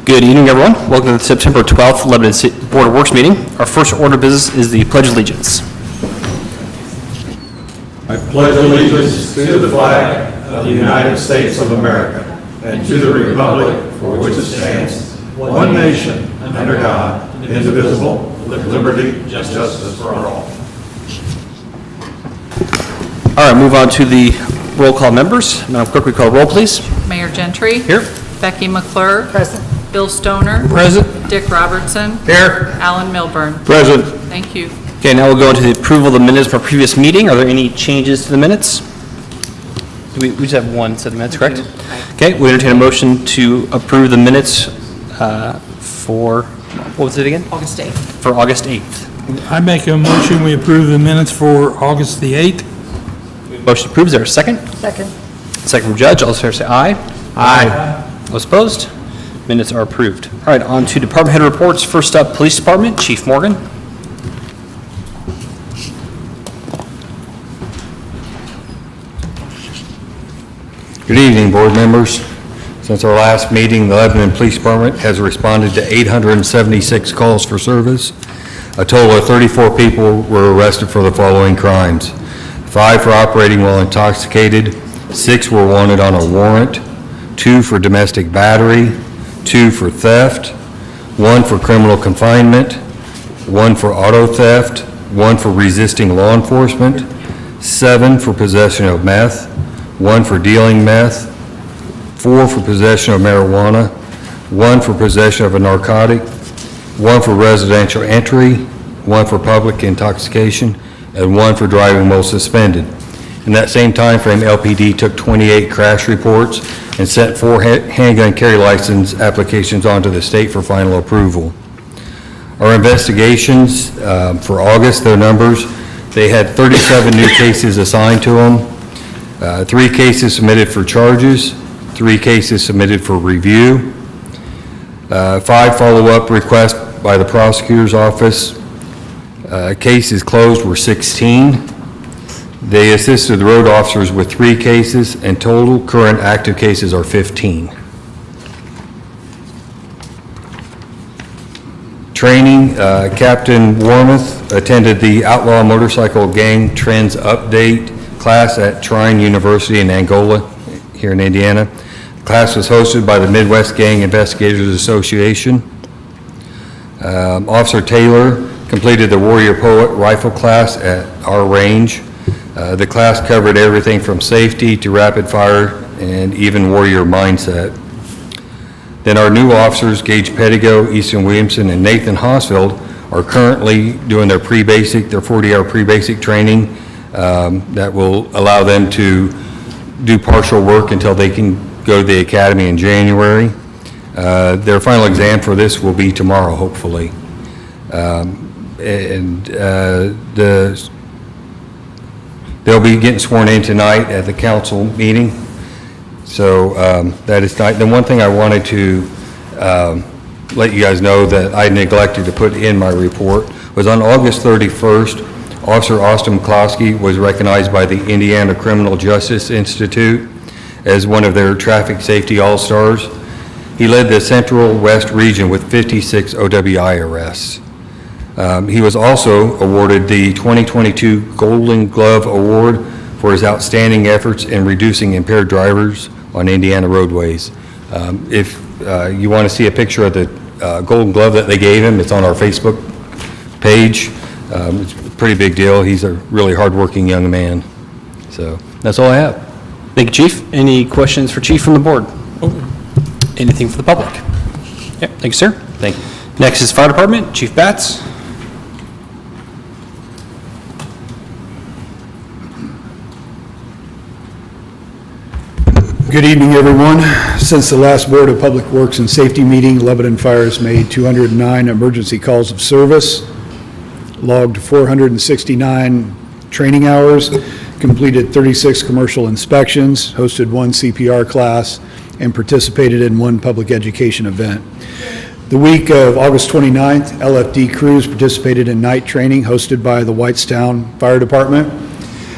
Good evening, everyone. Welcome to the September 12th Lebanon City Board of Works meeting. Our first order of business is the Pledge of Allegiance. I pledge allegiance to the flag of the United States of America and to the republic for which it stands, one nation, under God, indivisible, with liberty and justice for all. All right, move on to the roll call members. Madam Clerk, we call roll, please. Mayor Gentry. Here. Becky McClure. Present. Bill Stoner. Present. Dick Robertson. Here. Alan Milburn. Present. Thank you. Okay, now we'll go into the approval of the minutes from our previous meeting. Are there any changes to the minutes? We just have one set of minutes, correct? Okay, we entertain a motion to approve the minutes for, what was it again? August 8th. For August 8th. I make a motion, we approve the minutes for August the 8th. Motion approved. Is there a second? Second. Second from Judge. All those in favor say aye. Aye. Those opposed? Minutes are approved. All right, on to department head reports. First up, Police Department, Chief Morgan. Good evening, board members. Since our last meeting, the Lebanon Police Department has responded to 876 calls for service. A total of 34 people were arrested for the following crimes: 5 for operating while intoxicated, 6 were wanted on a warrant, 2 for domestic battery, 2 for theft, 1 for criminal confinement, 1 for auto theft, 1 for resisting law enforcement, 7 for possession of meth, 1 for dealing meth, 4 for possession of marijuana, 1 for possession of a narcotic, 1 for residential entry, 1 for public intoxication, and 1 for driving while suspended. In that same time frame, LPD took 28 crash reports and sent 4 handgun carry license applications onto the state for final approval. Our investigations for August, their numbers, they had 37 new cases assigned to them, 3 cases submitted for charges, 3 cases submitted for review, 5 follow-up requests by the prosecutor's office. Cases closed were 16. They assisted the road officers with 3 cases, and total current active cases are 15. Training, Captain Warmoth attended the Outlaw Motorcycle Gang Trends Update class at Trine University in Angola, here in Indiana. The class was hosted by the Midwest Gang Investigators Association. Officer Taylor completed the Warrior Poet rifle class at our range. The class covered everything from safety to rapid fire and even warrior mindset. Then our new officers, Gage Pettigo, Easton Williamson, and Nathan Hosfeld, are currently doing their 40-hour pre-basic training that will allow them to do partial work until they can go to the academy in January. Their final exam for this will be tomorrow, hopefully. They'll be getting sworn in tonight at the council meeting. So that is tonight. The one thing I wanted to let you guys know that I neglected to put in my report was on August 31st, Officer Austin McCloskey was recognized by the Indiana Criminal Justice Institute as one of their traffic safety all-stars. He led the Central West region with 56 OWI arrests. He was also awarded the 2022 Golden Glove Award for his outstanding efforts in reducing impaired drivers on Indiana roadways. If you want to see a picture of the Golden Glove that they gave him, it's on our Facebook page. It's a pretty big deal. He's a really hardworking young man. So that's all I have. Thank you, Chief. Any questions for Chief from the board? Anything for the public? Yep, thank you, sir. Thank you. Next is Fire Department, Chief Batts. Good evening, everyone. Since the last Board of Public Works and Safety meeting, Lebanon Fire has made 209 emergency calls of service, logged 469 training hours, completed 36 commercial inspections, hosted 1 CPR class, and participated in 1 public education event. The week of August 29th, LFD crews participated in night training hosted by the Whitestown Fire Department.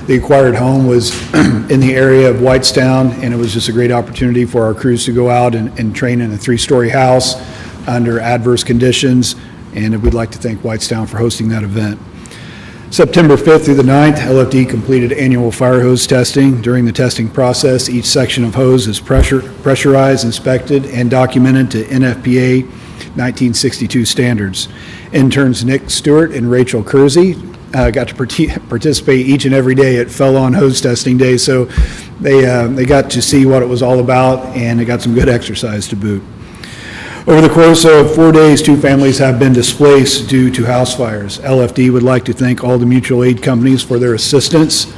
The acquired home was in the area of Whitestown, and it was just a great opportunity for our crews to go out and train in a 3-story house under adverse conditions, and we'd like to thank Whitestown for hosting that event. September 5th through the 9th, LFD completed annual fire hose testing. During the testing process, each section of hose is pressurized, inspected, and documented to NFPA 1962 standards. Interns Nick Stewart and Rachel Kersey got to participate each and every day at Fell On Hose Testing Day, so they got to see what it was all about, and they got some good exercise to boot. Over the course of 4 days, 2 families have been displaced due to house fires. LFD would like to thank all the mutual aid companies for their assistance.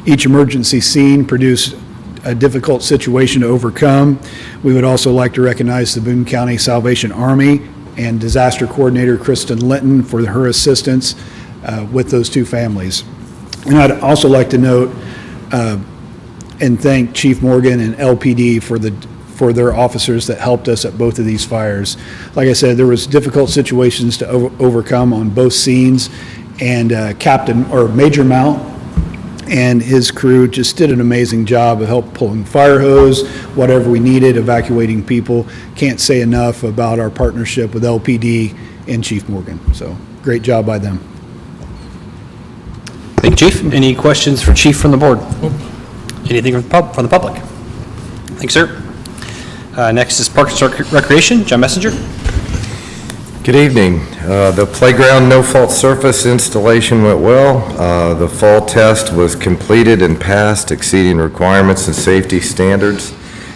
Each emergency scene produced a difficult situation to overcome. We would also like to recognize the Boone County Salvation Army and Disaster Coordinator Kristen Linton for her assistance with those 2 families. And I'd also like to note and thank Chief Morgan and LPD for their officers that helped us at both of these fires. Like I said, there was difficult situations to overcome on both scenes, and Major Mount and his crew just did an amazing job of help pulling fire hose, whatever we needed, evacuating people. Can't say enough about our partnership with LPD and Chief Morgan. So great job by them. Thank you, Chief. Any questions for Chief from the board? Anything from the public? Thanks, sir. Next is Parks and Recreation. John Messenger. Good evening. The playground no-fault surface installation went well. The fall test was completed and passed, exceeding requirements and safety standards.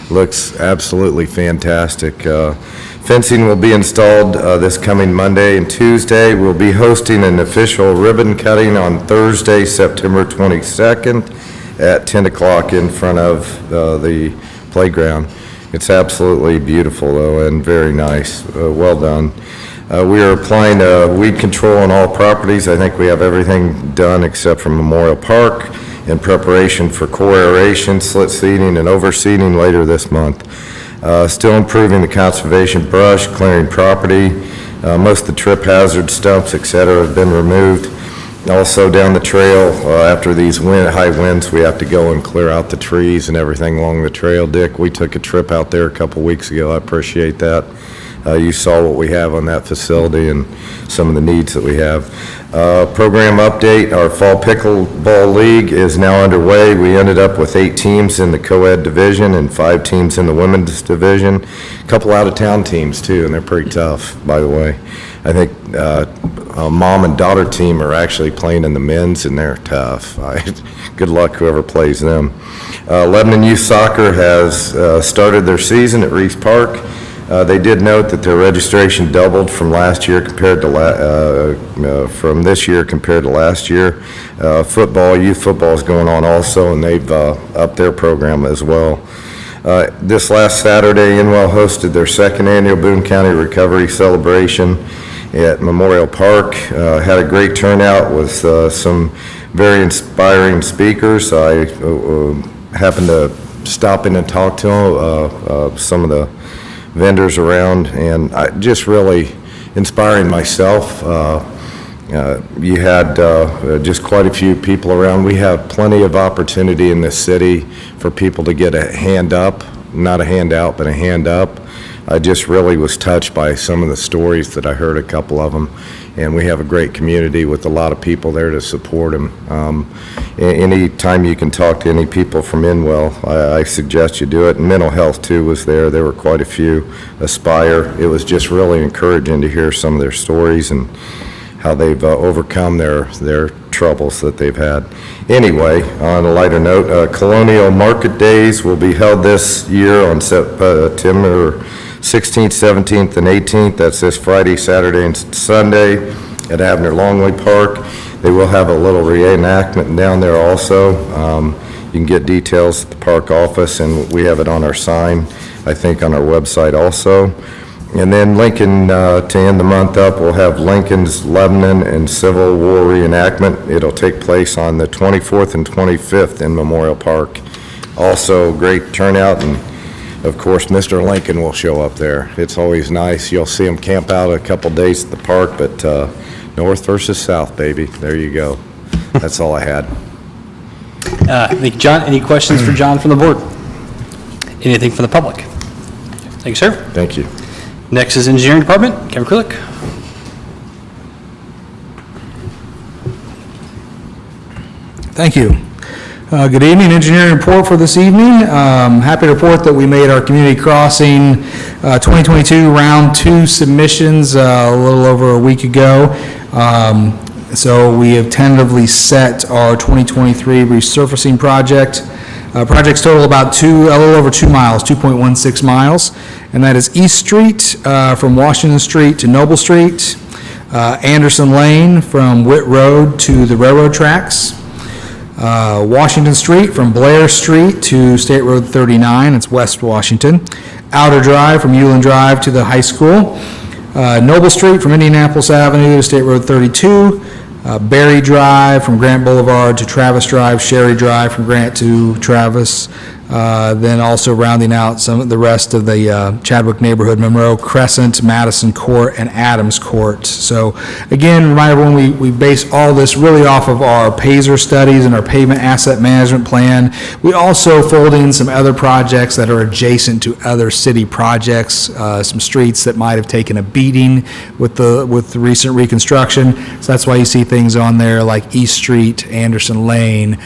Looks absolutely fantastic. Fencing will be installed this coming Monday and Tuesday. We'll be hosting an official ribbon cutting on Thursday, September 22nd at 10 o'clock in front of the playground. It's absolutely beautiful, though, and very nice. Well done. We are applying weed control on all properties. I think we have everything done except for Memorial Park in preparation for core aeration, slit seeding, and overseeding later this month. Still improving the conservation brush, clearing property. Most of the trip hazard stumps, et cetera, have been removed. Also down the trail, after these high winds, we have to go and clear out the trees and everything along the trail. Dick, we took a trip out there a couple weeks ago. I appreciate that. You saw what we have on that facility and some of the needs that we have. Program update, our Fall Pickleball League is now underway. We ended up with 8 teams in the co-ed division and 5 teams in the women's division. A couple out-of-town teams, too, and they're pretty tough, by the way. I think a mom and daughter team are actually playing in the men's, and they're tough. Good luck whoever plays them. Lebanon Youth Soccer has started their season at Reese Park. They did note that their registration doubled from last year compared to from this year compared to last year. Youth football is going on also, and they've upped their program as well. This last Saturday, Inwell hosted their 2nd annual Boone County Recovery Celebration at Memorial Park. Had a great turnout with some very inspiring speakers. I happened to stop in and talk to some of the vendors around, and just really inspiring myself. You had just quite a few people around. We have plenty of opportunity in this city for people to get a hand up, not a handout, but a hand up. I just really was touched by some of the stories that I heard, a couple of them, and we have a great community with a lot of people there to support them. Any time you can talk to any people from Inwell, I suggest you do it. And mental health, too, was there. There were quite a few. Aspire. It was just really encouraging to hear some of their stories and how they've overcome their troubles that they've had. Anyway, on a lighter note, Colonial Market Days will be held this year on September 16th, 17th, and 18th. That's this Friday, Saturday, and Sunday at Abner Longley Park. They will have a little reenactment down there also. You can get details at the park office, and we have it on our sign, I think, on our website also. And then Lincoln, to end the month up, we'll have Lincoln's Lebanon and Civil War reenactment. It'll take place on the 24th and 25th in Memorial Park. Also, great turnout, and of course, Mr. Lincoln will show up there. It's always nice. You'll see him camp out a couple days at the park, but north versus south, baby. There you go. That's all I had. Thank you, John. Any questions for John from the board? Anything from the public? Thank you, sir. Thank you. Next is Engineering Department. Kevin Krulik. Thank you. Good evening, engineering report for this evening. Happy to report that we made our community crossing 2022 round 2 submissions a little over a week ago. So we have tentatively set our 2023 resurfacing project. Projects total about a little over 2 miles, 2.16 miles, and that is East Street from Washington Street to Noble Street, Anderson Lane from Witt Road to the railroad tracks, Washington Street from Blair Street to State Road 39, it's West Washington, Outer Drive from Ulen Drive to the high school, Noble Street from Indianapolis Avenue to State Road 32, Berry Drive from Grant Boulevard to Travis Drive, Sherry Drive from Grant to Travis, then also rounding out some of the rest of the Chadwick neighborhood, Monroe Crescent, Madison Court, and Adams Court. So again, remind everyone, we base all this really off of our PASER studies and our pavement asset management plan. We also fold in some other projects that are adjacent to other city projects, some streets that might have taken a beating with the recent reconstruction. So that's why you see things on there like East Street, Anderson Lane,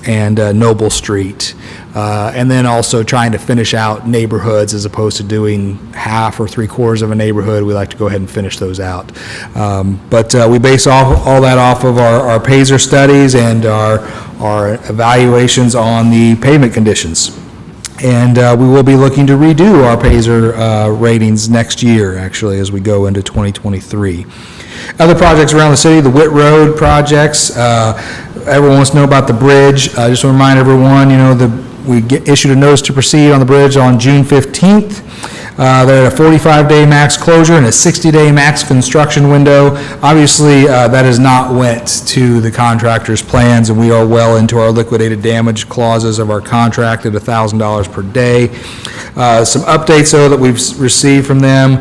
and Noble Street. And then also trying to finish out neighborhoods as opposed to doing half or 3/4 of a neighborhood. We like to go ahead and finish those out. But we base all that off of our PASER studies and our evaluations on the pavement conditions. And we will be looking to redo our PASER ratings next year, actually, as we go into 2023. Other projects around the city, the Witt Road projects, everyone wants to know about the bridge. I just want to remind everyone, we issued a notice to proceed on the bridge on June 15th. They're at a 45-day max closure and a 60-day max construction window. Obviously, that has not went to the contractor's plans, and we are well into our liquidated damage clauses of our contract at $1,000 per day. Some updates, though, that we've received from them.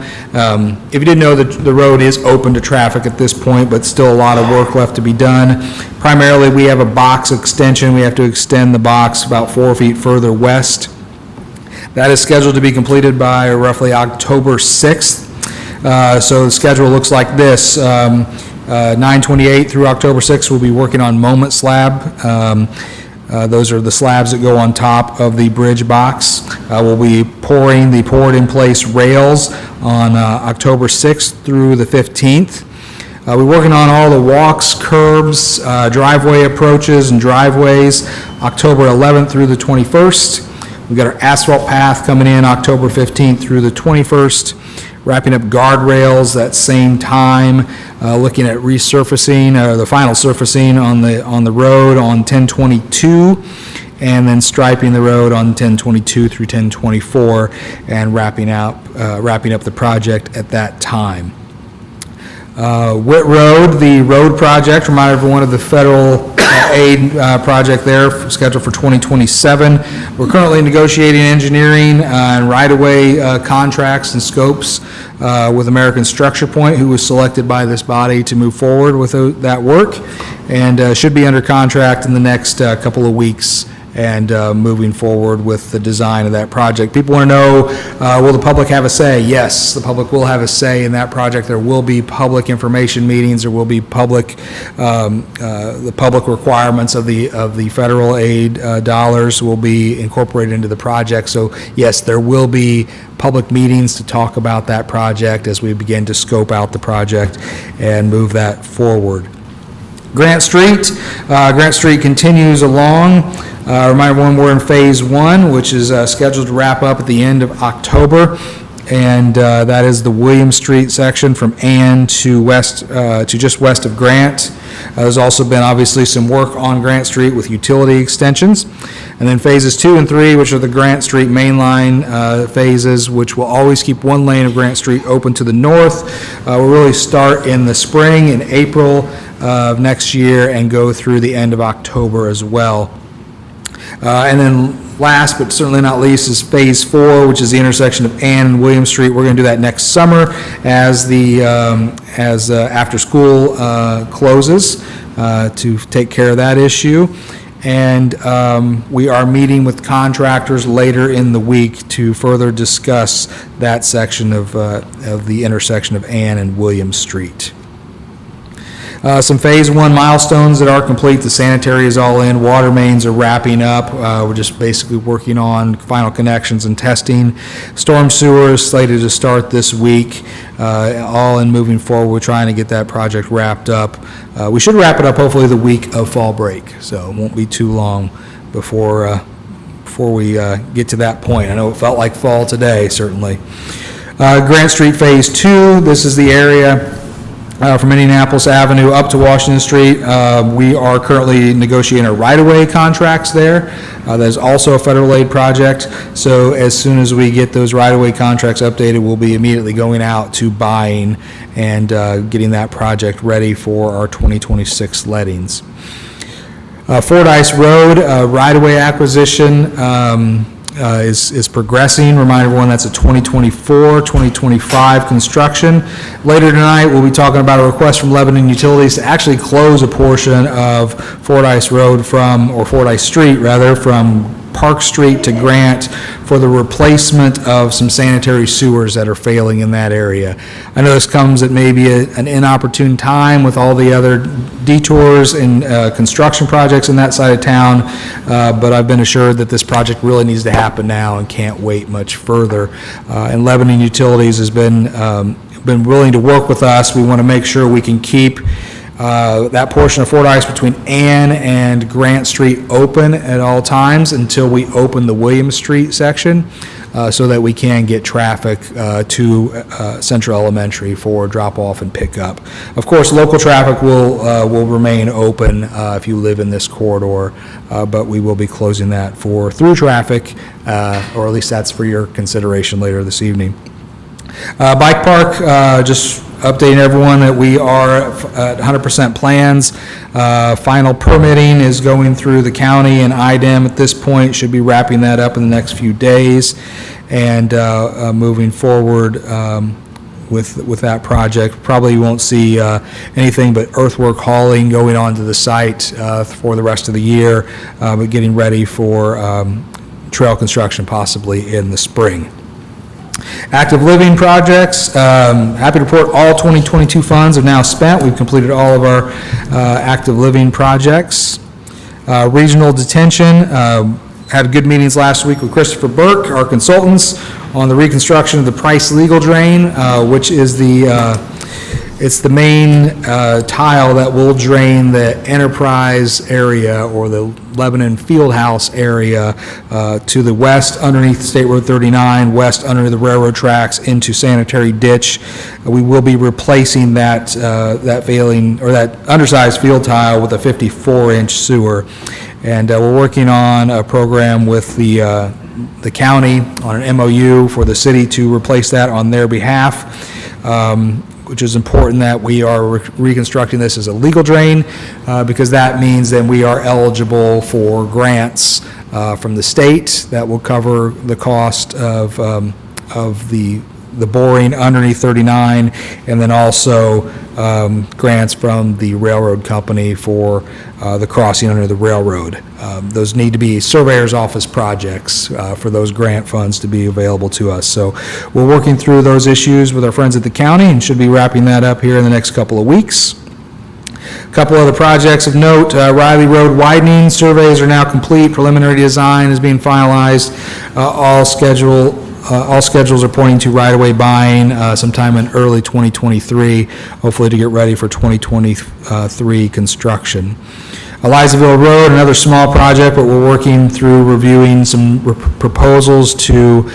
If you didn't know, the road is open to traffic at this point, but still a lot of work left to be done. Primarily, we have a box extension. We have to extend the box about 4 feet further west. That is scheduled to be completed by roughly October 6th. So the schedule looks like this. 9/28 through October 6th, we'll be working on moment slab. Those are the slabs that go on top of the bridge box. We'll be pouring the poured-in-place rails on October 6th through the 15th. We're working on all the walks, curbs, driveway approaches, and driveways October 11th through the 21st. We've got our asphalt path coming in October 15th through the 21st, wrapping up guardrails that same time, looking at resurfacing, the final surfacing on the road on 10/22, and then striping the road on 10/22 through 10/24, and wrapping up the project at that time. Witt Road, the road project, remind everyone of the federal aid project there, scheduled for 2027. We're currently negotiating engineering and right-of-way contracts and scopes with American Structure Point, who was selected by this body to move forward with that work, and should be under contract in the next couple of weeks, and moving forward with the design of that project. People want to know, will the public have a say? Yes, the public will have a say in that project. There will be public information meetings. There will be the public requirements of the federal aid dollars will be incorporated into the project. So yes, there will be public meetings to talk about that project as we begin to scope out the project and move that forward. Grant Street continues along. Remind everyone we're in phase 1, which is scheduled to wrap up at the end of October, and that is the William Street section from Ann to just west of Grant. There's also been obviously some work on Grant Street with utility extensions, and then phases 2 and 3, which are the Grant Street mainline phases, which will always keep one lane of Grant Street open to the north. We'll really start in the spring, in April of next year, and go through the end of October as well. And then last but certainly not least is phase 4, which is the intersection of Ann and William Street. We're going to do that next summer as after school closes to take care of that issue. and we are meeting with contractors later in the week to further discuss that section of the intersection of Ann and William Street. Some Phase 1 milestones that are complete. The sanitary is all in. Water mains are wrapping up. We're just basically working on final connections and testing. Storm sewer is slated to start this week. All in moving forward. We're trying to get that project wrapped up. We should wrap it up hopefully the week of fall break, so it won't be too long before we get to that point. I know it felt like fall today, certainly. Grant Street Phase 2, this is the area from Indianapolis Avenue up to Washington Street. We are currently negotiating our right-of-way contracts there. That is also a federal aid project. So as soon as we get those right-of-way contracts updated, we'll be immediately going out to buying and getting that project ready for our 2026 lettings. Fordyce Road, right-of-way acquisition is progressing. Remind everyone that's a 2024, 2025 construction. Later tonight, we'll be talking about a request from Lebanon Utilities to actually close a portion of Fordyce Road or Fordyce Street, rather, from Park Street to Grant for the replacement of some sanitary sewers that are failing in that area. I know this comes at maybe an inopportune time with all the other detours and construction projects in that side of town, but I've been assured that this project really needs to happen now and can't wait much further. And Lebanon Utilities has been willing to work with us. We want to make sure we can keep that portion of Fordyce between Ann and Grant Street open at all times until we open the William Street section, so that we can get traffic to Central Elementary for drop-off and pickup. Of course, local traffic will remain open if you live in this corridor, but we will be closing that for through traffic, or at least that's for your consideration later this evening. Bike park, just updating everyone that we are at 100% plans. Final permitting is going through the county and IDEM at this point. Should be wrapping that up in the next few days, and moving forward with that project. Probably won't see anything but earthwork hauling going onto the site for the rest of the year, but getting ready for trail construction possibly in the spring. Active living projects, happy to report all 2022 funds are now spent. We've completed all of our active living projects. Regional detention, had good meetings last week with Christopher Burke, our consultants, on the reconstruction of the Price Legal Drain, which is it's the main tile that will drain the Enterprise area or the Lebanon Fieldhouse area to the west underneath State Road 39, west under the railroad tracks into Sanitary Ditch. We will be replacing that that undersized field tile with a 54-inch sewer, and we're working on a program with the county on an MOU for the city to replace that on their behalf. Which is important that we are reconstructing this as a legal drain, because that means then we are eligible for grants from the state that will cover the cost of the boring underneath 39, and then also grants from the railroad company for the crossing under the railroad. Those need to be surveyor's office projects for those grant funds to be available to us. So we're working through those issues with our friends at the county and should be wrapping that up here in the next couple of weeks. A couple other projects of note, Riley Road widening surveys are now complete. Preliminary design is being finalized. All schedules are pointing to right-of-way buying sometime in early 2023, hopefully to get ready for 2023 construction. Elizaville Road, another small project, but we're working through reviewing some proposals to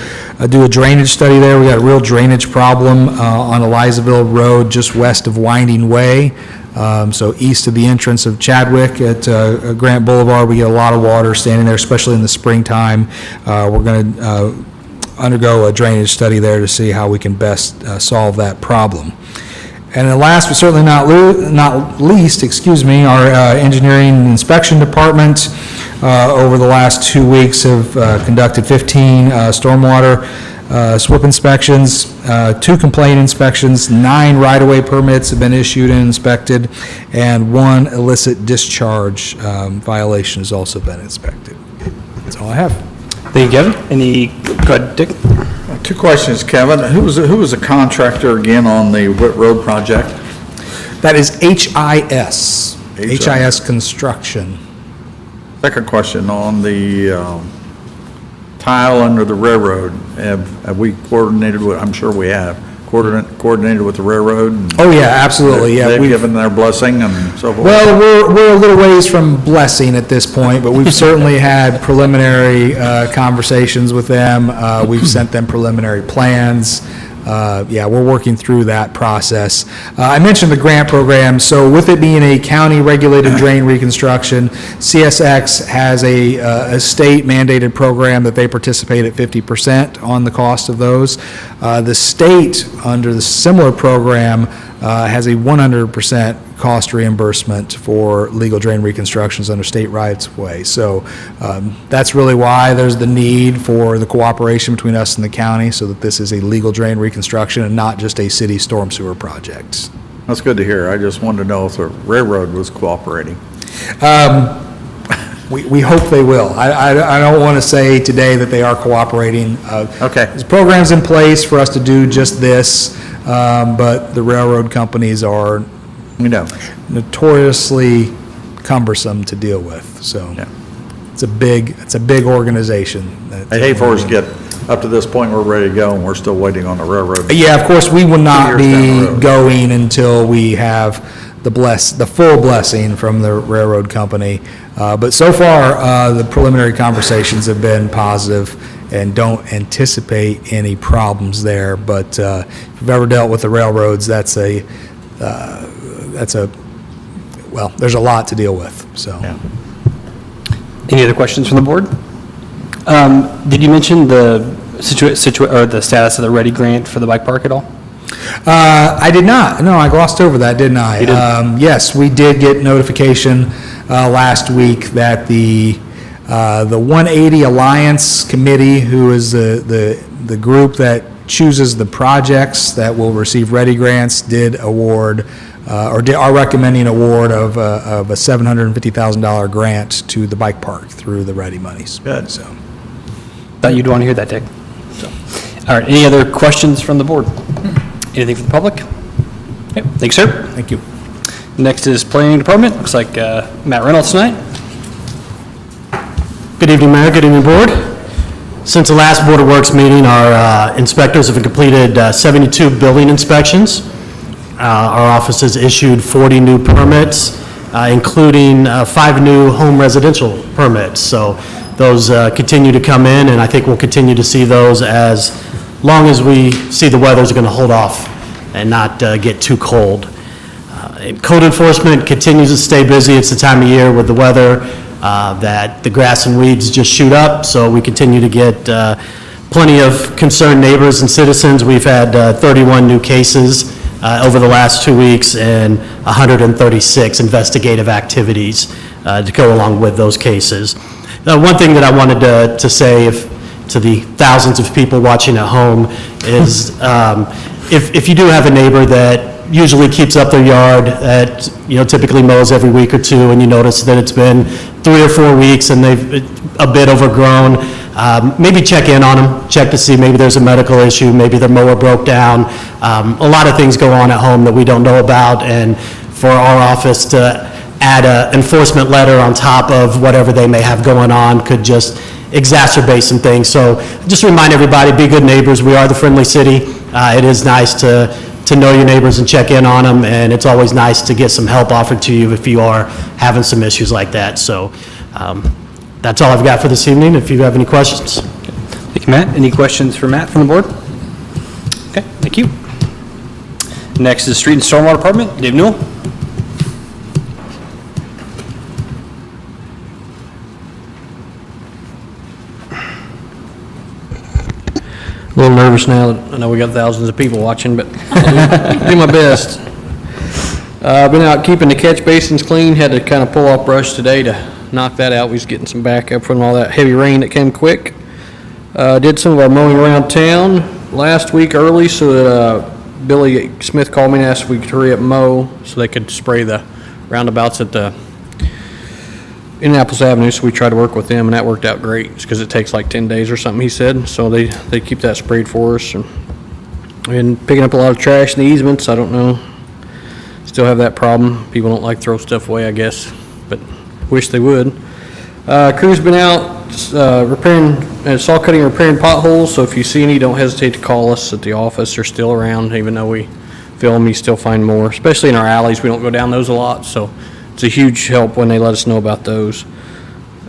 do a drainage study there. We got a real drainage problem on Elizaville Road just west of Winding Way. So east of the entrance of Chadwick at Grant Boulevard, we get a lot of water standing there, especially in the springtime. We're going to undergo a drainage study there to see how we can best solve that problem. And then last but certainly not least, our engineering and inspection department over the last 2 weeks have conducted 15 stormwater SWIP inspections, 2 complaint inspections, 9 right-of-way permits have been issued and inspected, and 1 illicit discharge violation has also been inspected. That's all I have. Thank you, Kevin. Go ahead, Dick. 2 questions, Kevin. Who was the contractor again on the Whit Road project? That is HIS, HIS Construction. Second question, on the tile under the railroad, have we coordinated with, I'm sure we have, coordinated with the railroad? And Oh, yeah, absolutely, yeah. They've we've- given their blessing and so forth? Well, we're a little ways from blessing at this point, but we've certainly had preliminary conversations with them. We've sent them preliminary plans. Yeah, we're working through that process. I mentioned the grant program, so with it being a county-regulated drain reconstruction, CSX has a state mandated program that they participate at 50% on the cost of those. The state, under the similar program, has a 100% cost reimbursement for legal drain reconstructions under state rights-of-way. So that's really why there's the need for the cooperation between us and the county, so that this is a legal drain reconstruction and not just a city storm sewer project. That's good to hear. I just wanted to know if the railroad was cooperating. We hope they will. I don't want to say today that they are cooperating. Okay. There's programs in place for us to do just this, but the railroad companies are We know. notoriously cumbersome to deal with, so Yeah. it's a big organization. I hate for us to get up to this point, we're ready to go, and we're still waiting on the railroad. Yeah, of course, we will not 2 years down be the road. going until we have the full blessing from the railroad company. But so far, the preliminary conversations have been positive and don't anticipate any problems there. But if you've ever dealt with the railroads, well, there's a lot to deal with, so. Yeah. Any other questions from the board? Did you mention the or the status of the Ready grant for the bike park at all? I did not. No, I glossed over that, didn't I? You did. Yes, we did get notification last week that the 180 Alliance Committee, who is the group that chooses the projects that will receive Ready grants, did award, are recommending award of a $750,000 grant to the bike park through the Ready monies. Good. So. Thought you'd want to hear that, Dick. All right, any other questions from the board? Anything from the public? Okay, thanks, sir. Thank you. Next is Planning Department. Looks like Matt Reynolds tonight. Good evening, Mayor. Good evening, Board. Since the last Board of Works meeting, our inspectors have completed 72 building inspections. Our office has issued 40 new permits, including 5 new home residential permits. So those continue to come in, and I think we'll continue to see those as long as we see the weather's going to hold off and not get too cold. Code enforcement continues to stay busy. It's the time of year with the weather that the grass and weeds just shoot up, so we continue to get plenty of concerned neighbors and citizens. We've had 31 new cases over the last 2 weeks and 136 investigative activities to go along with those cases. One thing that I wanted to say to the thousands of people watching at home is if you do have a neighbor that usually keeps up their yard, that typically mows every week or 2, and you notice that it's been 3 or 4 weeks and they've a bit overgrown, maybe check in on them, check to see maybe there's a medical issue, maybe their mower broke down. A lot of things go on at home that we don't know about, and for our office to add an enforcement letter on top of whatever they may have going on could just exacerbate some things. So just remind everybody, be good neighbors. We are the friendly city. It is nice to know your neighbors and check in on them, and it's always nice to get some help offered to you if you are having some issues like that. So that's all I've got for this evening, if you have any questions. Thank you, Matt. Any questions for Matt from the board? Okay, thank you. Next is Street and Stormwater Department. Dave Newell. A little nervous now. I know we got thousands of people watching, but I'll do my best. I've been out keeping the catch basins clean. Had to kind of pull off brush today to knock that out. We was getting some backup from all that heavy rain that came quick. Did some of our mowing around town last week early so that Billy Smith called me and asked if we could hurry up mow so they could spray the roundabouts at the Indianapolis Avenue. So we tried to work with them, and that worked out great because it takes like 10 days or something, he said. So they keep that sprayed for us. And picking up a lot of trash in the easements. I don't know. Still have that problem. People don't like to throw stuff away, I guess, but wish they would. Crew's been out repairing, saw cutting and repairing potholes, so if you see any, don't hesitate to call us at the office. They're still around, even though we film, you still find more, especially in our alleys. We don't go down those a lot, so it's a huge help when they let us know about those.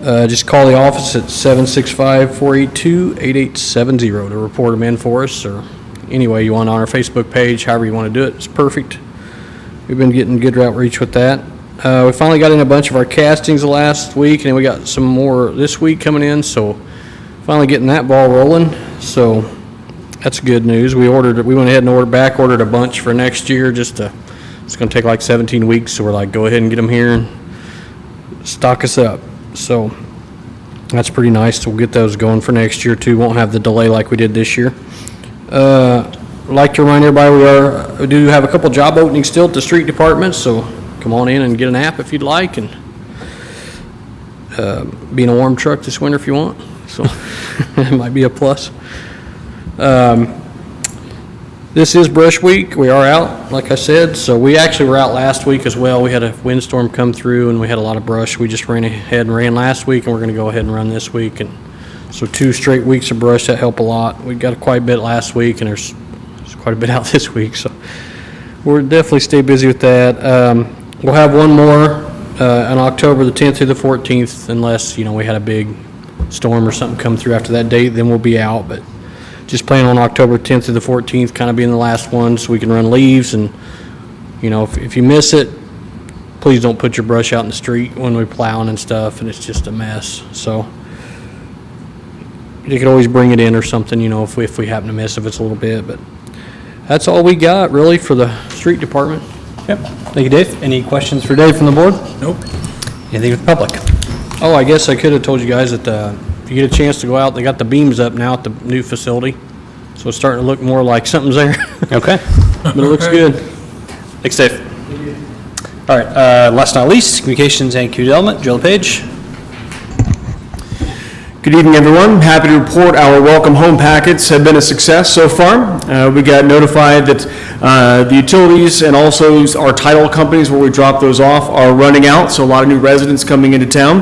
Just call the office at 765-482-8870 to report them in for us, or any way you want on our Facebook page, however you want to do it. It's perfect. We've been getting good outreach with that. We finally got in a bunch of our castings last week, and then we got some more this week coming in, so finally getting that ball rolling. So that's good news. We went ahead and ordered a bunch for next year. It's going to take like 17 weeks, so we're like, go ahead and get them here and stock us up. So that's pretty nice. So we'll get those going for next year too. Won't have the delay like we did this year. I'd like to remind everybody we do have a couple job openings still at the street department, so come on in and get an app if you'd like, and be in a warm truck this winter if you want. So it might be a plus. This is brush week. We are out, like I said. So we actually were out last week as well. We had a windstorm come through, and we had a lot of brush. We just ran ahead and ran last week, and we're going to go ahead and run this week. And so 2 straight weeks of brush, that helped a lot. We got quite a bit last week, and there's quite a bit out this week. So we'll definitely stay busy with that. We'll have one more on October the 10th through the 14th, unless, we had a big storm or something come through after that date, then we'll be out. But just plan on October 10th through the 14th, kind of being the last one, so we can run leaves. And, if you miss it, please don't put your brush out in the street when we're plowing and stuff, and it's just a mess. So you could always bring it in or something, if we happen to miss, if it's a little bit. But that's all we got, really, for the street department. Yep. Thank you, Dave. Any questions for Dave from the board? Nope. Anything with the public? Oh, I guess I could have told you guys that if you get a chance to go out, they got the beams up now at the new facility. So it's starting to look more like something's there. Okay. But it looks good. Thanks, Dave. All right, last but not least, communications and community development. Joe LePage. Good evening, everyone. Happy to report our welcome home packets have been a success so far. We got notified that the utilities and also our title companies where we drop those off are running out, so a lot of new residents coming into town.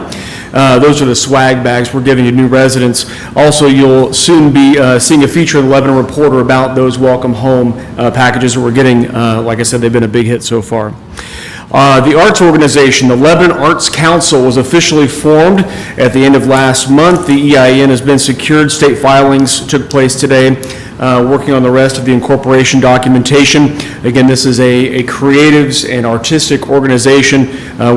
Those are the swag bags we're giving to new residents. Also, you'll soon be seeing a feature in the Lebanon Reporter about those welcome home packages that we're getting. Like I said, they've been a big hit so far. The arts organization, the Lebanon Arts Council, was officially formed at the end of last month. The EIN has been secured. State filings took place today, working on the rest of the incorporation documentation. Again, this is a creatives and artistic organization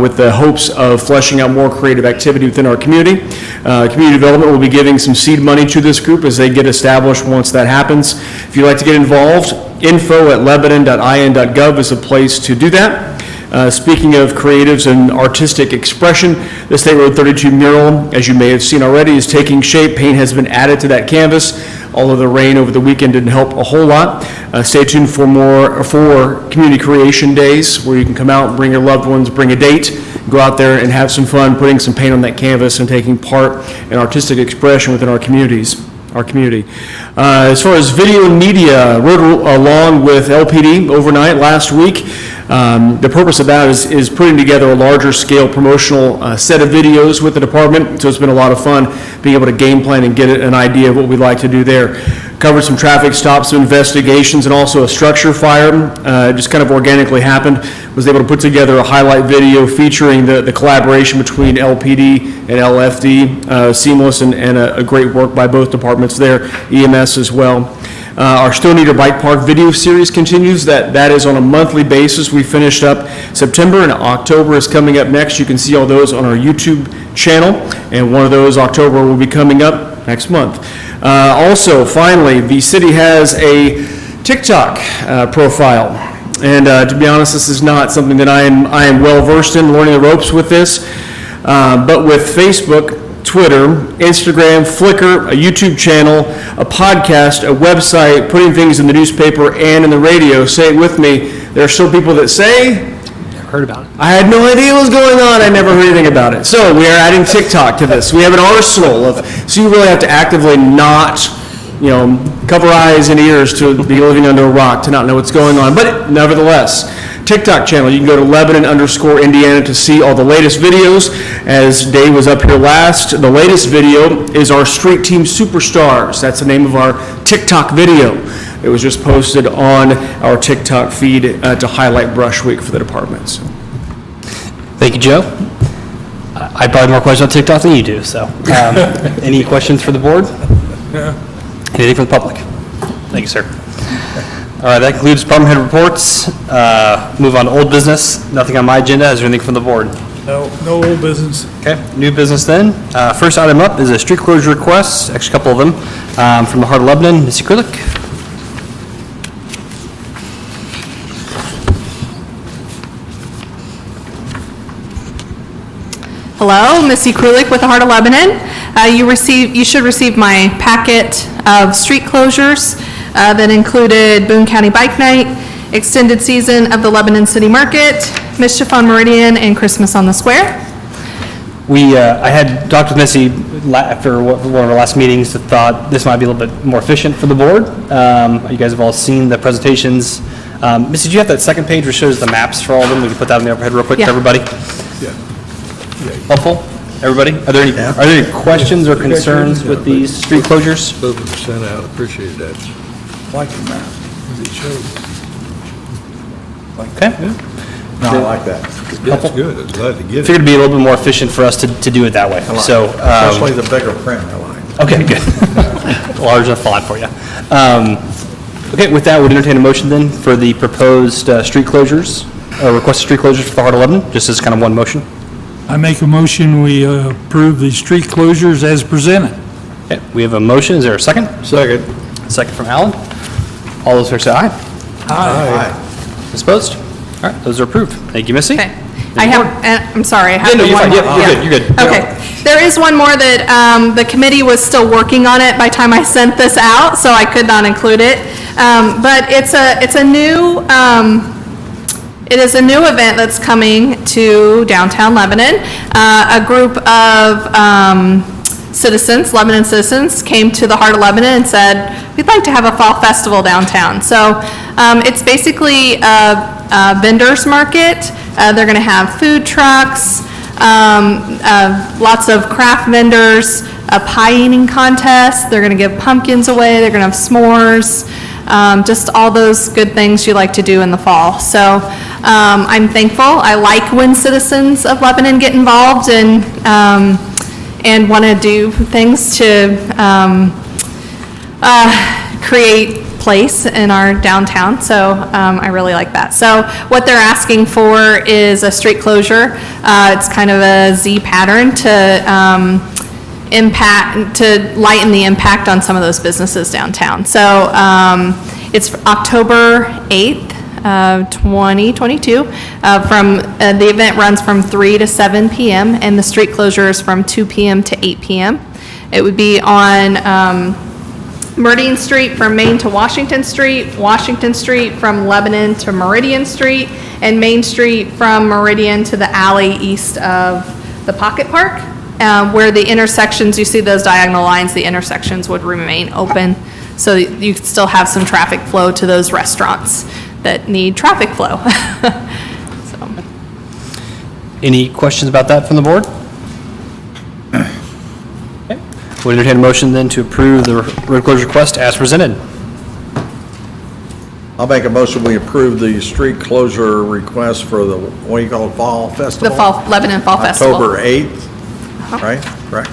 with the hopes of fleshing out more creative activity within our community. Community development will be giving some seed money to this group as they get established once that happens. If you'd like to get involved, info@lebanon.in.gov is a place to do that. Speaking of creatives and artistic expression, the State Road 32 mural, as you may have seen already, is taking shape. Paint has been added to that canvas, although the rain over the weekend didn't help a whole lot. Stay tuned for community creation days where you can come out and bring your loved ones, bring a date, go out there and have some fun putting some paint on that canvas and taking part in artistic expression within our community. As far as video and media, rode along with LPD overnight last week. The purpose of that is putting together a larger scale promotional set of videos with the department, so it's been a lot of fun being able to game plan and get an idea of what we'd like to do there. Covered some traffic stops, some investigations, and also a structure fire. Just kind of organically happened. Was able to put together a highlight video featuring the collaboration between LPD and LFD, seamless and a great work by both departments there, EMS as well. Our Stone Eater Bike Park video series continues. That is on a monthly basis. We finished up September, and October is coming up next. You can see all those on our YouTube channel, and one of those, October, will be coming up next month. Also, finally, the city has a TikTok profile. And to be honest, this is not something that I am well versed in, learning the ropes with this. But with Facebook, Twitter, Instagram, Flickr, a YouTube channel, a podcast, a website, putting things in the newspaper and in the radio. Say it with me. There are still people that say, Heard about it. I had no idea what was going on. I never heard anything about it. So we are adding TikTok to this. We have an arsenal of, so you really have to actively not, cover eyes and ears to be living under a rock to not know what's going on. But nevertheless, TikTok channel, you can go to Lebanon_Indiana to see all the latest videos. As Dave was up here last, the latest video is our Street Team Superstars. That's the name of our TikTok video. It was just posted on our TikTok feed to highlight Brush Week for the department. So. Thank you, Joe. I probably have more questions on TikTok than you do, so. Any questions for the board? Anything from the public? Thank you, sir. All right, that concludes department head reports. Move on to old business. Nothing on my agenda. Is there anything from the board? No old business. Okay, new business then. First item up is a street closure request, actually a couple of them, from the heart of Lebanon. Ms. Krulik. Hello, Missy Krulik with the Heart of Lebanon. You should receive my packet of street closures that included Boone County Bike Night, extended season of the Lebanon City Market, Mischief on Meridian, and Christmas on the Square. I had talked with Missy after one of our last meetings that thought this might be a little bit more efficient for the board. You guys have all seen the presentations. Missy, do you have that second page which shows the maps for all of them? We can put that on the overhead real quick to everybody. Helpful? Everybody? Are there any questions or concerns with these street closures? Those were sent out, appreciate that. Like the map, because it shows. Okay. No, I like that. Yeah, it's good, I'm glad to get it. Figured it'd be a little bit more efficient for us to do it that way. So, Especially the bigger print, I like. okay, good. Large enough font for you. Okay, with that, we'd entertain a motion then for the proposed street closures, requested street closures for the Heart of Lebanon, just as kind of one motion. I make a motion, we approve the street closures as presented. Okay, we have a motion. Is there a second? Second. Second from Alan. All those in favor say aye. Aye. Opposed? All right, those are approved. Thank you, Missy. Okay. I'm sorry, I have no, the you're one fine. more. Yeah, you're good. Okay. There is one more that the committee was still working on it by the time I sent this out, so I could not include it. But it is a new event that's coming to downtown Lebanon. A group of citizens, Lebanon citizens, came to the Heart of Lebanon and said, we'd like to have a fall festival downtown. So it's basically a vendor's market. They're going to have food trucks, lots of craft vendors, a pie eating contest. They're going to give pumpkins away. They're going to have s'mores. Just all those good things you like to do in the fall. So I'm thankful. I like when citizens of Lebanon get involved and want to do things to create place in our downtown. So I really like that. So what they're asking for is a street closure. It's kind of a Z pattern to lighten the impact on some of those businesses downtown. So it's October 8th, 2022. The event runs from 3 to 7 p.m. and the street closure is from 2 p.m. to 8 p.m. It would be on Meridian Street from Main to Washington Street from Lebanon to Meridian Street, and Main Street from Meridian to the alley east of the Pocket Park. Where the intersections, you see those diagonal lines, the intersections would remain open, so you could still have some traffic flow to those restaurants that need traffic flow. So. Any questions about that from the board? Okay. We'll entertain a motion then to approve the road closure request as presented. I'll make a motion, we approve the street closure request for the, what do you call it, Fall Festival? The Lebanon Fall Festival. October 8th, right? Correct?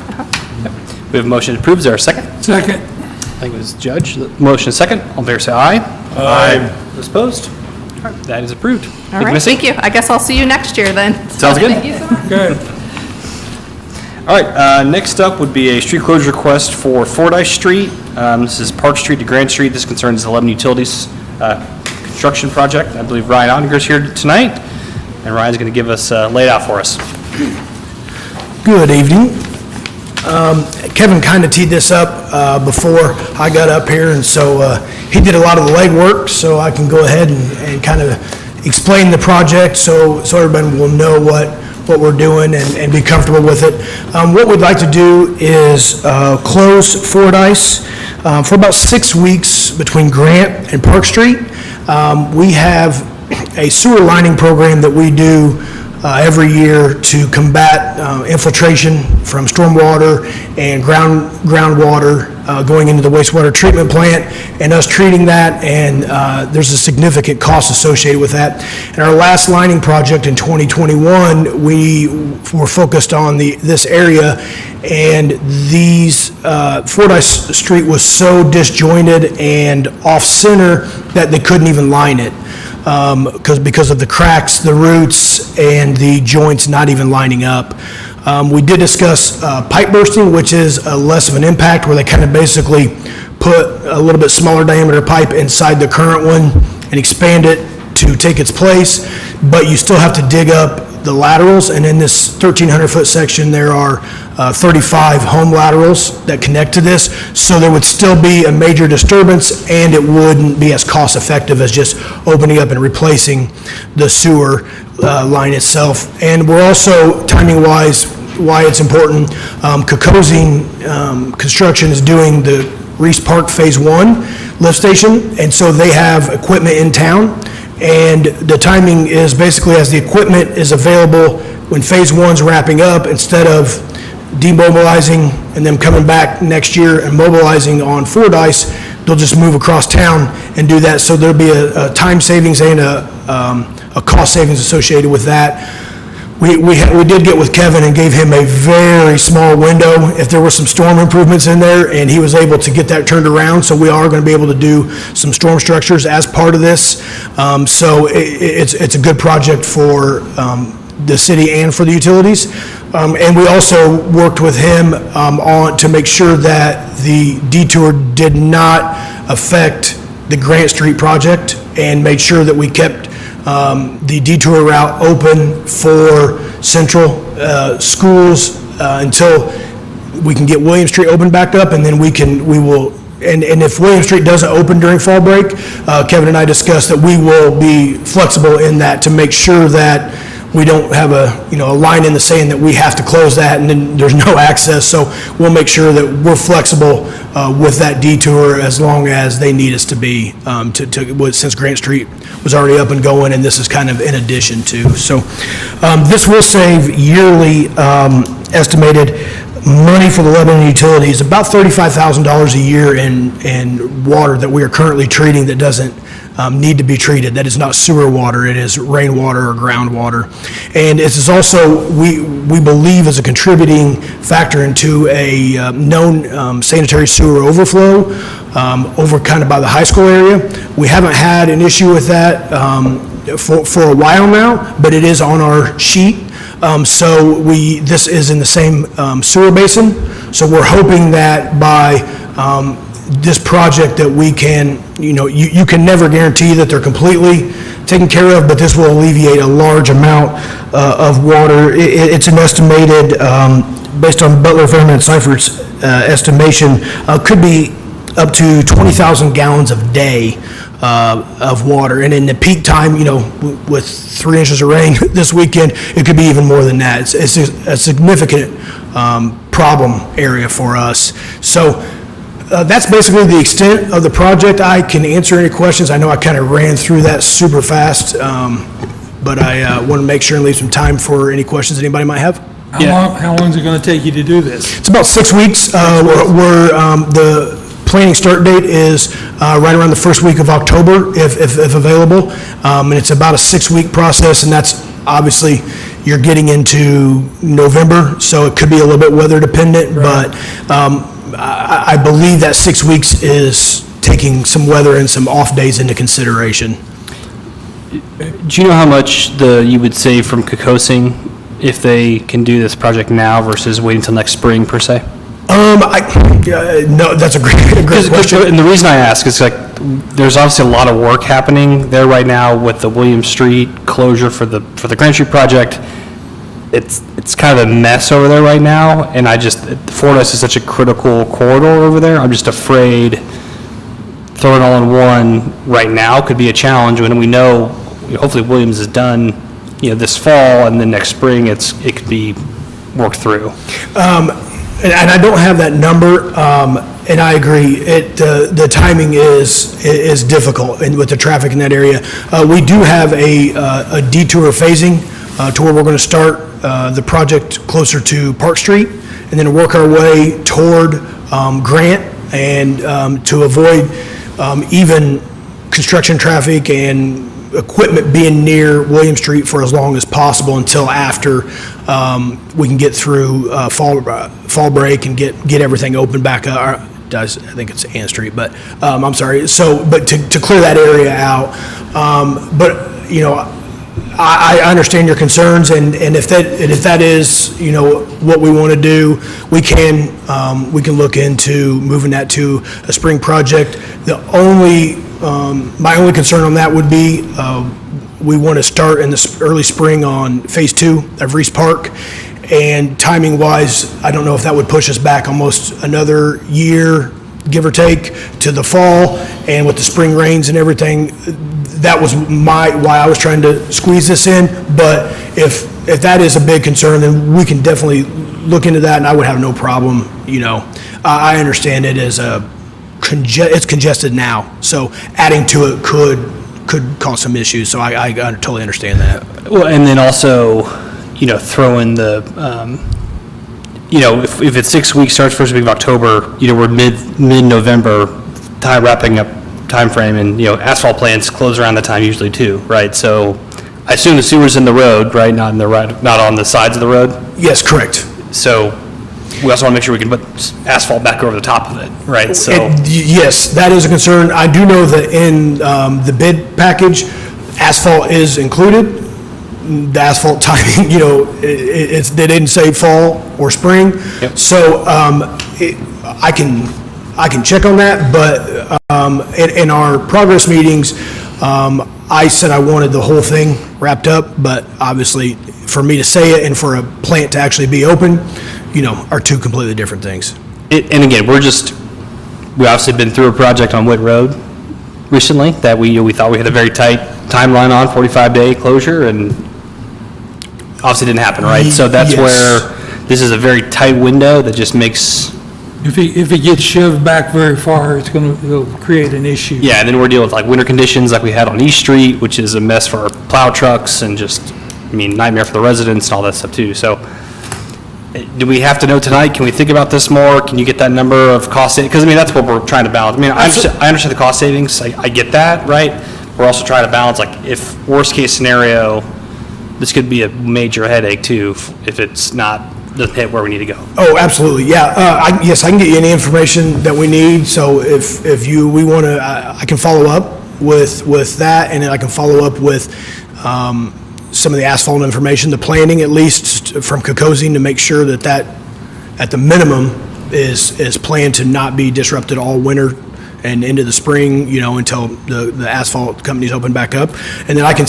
We have a motion to approve. Is there a second? Second. I think it was Judge. The motion is second. All in favor say aye. Aye. Those opposed? All right, that is approved. All right, thank you. I guess I'll see you next year then. Sounds good. Thank you so much. Good. All right, next up would be a street closure request for Fordyce Street. This is Park Street to Grand Street. This concerns the Lebanon Utilities construction project. I believe Ryan Ottinger's here tonight, and Ryan's going to give us lay it out for us. Good evening. Kevin kind of teed this up before I got up here, and so he did a lot of the legwork, so I can go ahead and kind of explain the project so everybody will know what we're doing and be comfortable with it. What we'd like to do is close Fordyce for about 6 weeks between Grant and Park Street. We have a sewer lining program that we do every year to combat infiltration from stormwater and groundwater going into the wastewater treatment plant, and us treating that, and there's a significant cost associated with that. In our last lining project in 2021, we were focused on this area, and Fordyce Street was so disjointed and off-center that they couldn't even line it. Because of the cracks, the roots, and the joints not even lining up. We did discuss pipe bursting, which is less of an impact, where they kind of basically put a little bit smaller diameter pipe inside the current one and expand it to take its place, but you still have to dig up the laterals, and in this 1,300-foot section, there are 35 home laterals that connect to this, so there would still be a major disturbance, and it wouldn't be as cost-effective as just opening up and replacing the sewer line itself. And we're also, timing-wise, why it's important, Kokosing Construction is doing the Reese Park Phase 1 lift station, and so they have equipment in town. And the timing is basically as the equipment is available when Phase 1's wrapping up, instead of demobilizing and then coming back next year and mobilizing on Fordyce, they'll just move across town and do that. So there'll be a time savings and a cost savings associated with that. We did get with Kevin and gave him a very small window if there were some storm improvements in there, and he was able to get that turned around. So we are going to be able to do some storm structures as part of this. So it's a good project for the city and for the utilities. And we also worked with him to make sure that the detour did not affect the Grant Street project, and made sure that we kept the detour route open for central schools until we can get William Street open back up, and then and if William Street doesn't open during fall break, Kevin and I discussed that we will be flexible in that to make sure that we don't have a line in the sand that we have to close that and then there's no access. So we'll make sure that we're flexible with that detour as long as they need us to be, since Grant Street was already up and going, and this is kind of in addition to. So this will save yearly estimated money for the Lebanon utilities, about $35,000 a year in water that we are currently treating that doesn't need to be treated. That is not sewer water, it is rainwater or groundwater. And this is also, we believe, is a contributing factor into a known sanitary sewer overflow over kind of by the high school area. We haven't had an issue with that for a while now, but it is on our sheet. So this is in the same sewer basin. So we're hoping that by this project that we can, you can never guarantee that they're completely taken care of, but this will alleviate a large amount of water. It's an estimated, based on Butler, Fairman, and Seifert's estimation, could be up to 20,000 gallons a day of water. And in the peak time, with 3 inches of rain this weekend, it could be even more than that. It's a significant problem area for us. So that's basically the extent of the project. I can answer any questions. I know I kind of ran through that super fast, but I want to make sure and leave some time for any questions anybody might have. How long is it going to take you to do this? It's about 6 weeks. The planning start date is right around the first week of October, if available. And it's about a 6-week process, and that's obviously, you're getting into November, so it could be a little bit weather dependent, right. But I believe that 6 weeks is taking some weather and some off days into consideration. Do you know how much you would save from Kokosing if they can do this project now versus waiting until next spring, per se? No, that's a great question. And the reason I ask is there's obviously a lot of work happening there right now with the William Street closure for the Grant Street project. it's kind of a mess over there right now, and Fordyce is such a critical corridor over there. I'm just afraid throwing it all in one right now could be a challenge when we know, hopefully Williams is done, this fall, and then next spring it could be worked through. And I don't have that number, and I agree, the timing is difficult and with the traffic in that area. We do have a detour phasing to where we're going to start the project closer to Park Street, and then work our way toward Grant, and to avoid even construction traffic and equipment being near William Street for as long as possible until after we can get through fall break and get everything open back up. I think it's Ann Street, but I'm sorry. But to clear that area out. But I understand your concerns, and if that is what we want to do, we can look into moving that to a spring project. My only concern on that would be we want to start in the early spring on Phase 2 of Reese Park, and timing-wise, I don't know if that would push us back almost another year, give or take, to the fall, and with the spring rains and everything, that was why I was trying to squeeze this in. But if that is a big concern, then we can definitely look into that, and I would have no problem. I understand it as it's congested now, so adding to it could cause some issues. So I totally understand that. Well, and then also, throw in the, if it's 6 weeks, starts first week of October, we're mid-November, wrapping up timeframe, and, asphalt plants close around that time usually too, right? So I assume the sewer's in the road, right, not on the sides of the road? Yes, correct. So we also want to make sure we can put asphalt back over the top of it, right? So Yes, that is a concern. I do know that in the bid package, asphalt is included. The asphalt timing, they didn't say fall or spring. Yep. So I can check on that, but in our progress meetings, I said I wanted the whole thing wrapped up, but obviously for me to say it and for a plant to actually be open, are two completely different things. And again, we obviously been through a project on Witt Road recently that we thought we had a very tight timeline on, 45-day closure, and obviously didn't happen, right? So that's Yes. where this is a very tight window that just makes, If it gets shoved back very far, it'll create an issue. yeah, and then we're dealing with winter conditions like we had on East Street, which is a mess for our plow trucks and just, nightmare for the residents and all that stuff too. So do we have to know tonight? Can we think about this more? Can you get that number of cost savings? Because, that's what we're trying to balance. I understand the cost savings. I get that, right? We're also trying to balance, if worst case scenario, this could be a major headache too, if it's doesn't hit where we need to go. Oh, absolutely, yeah. Yes, I can get you any information that we need, so if we want to, I can follow up with that, and then I can follow up with some of the asphalt information, the planning at least from Cocosing, to make sure that at the minimum is planned to not be disrupted all winter and into the spring, until the asphalt companies open back up. And then I can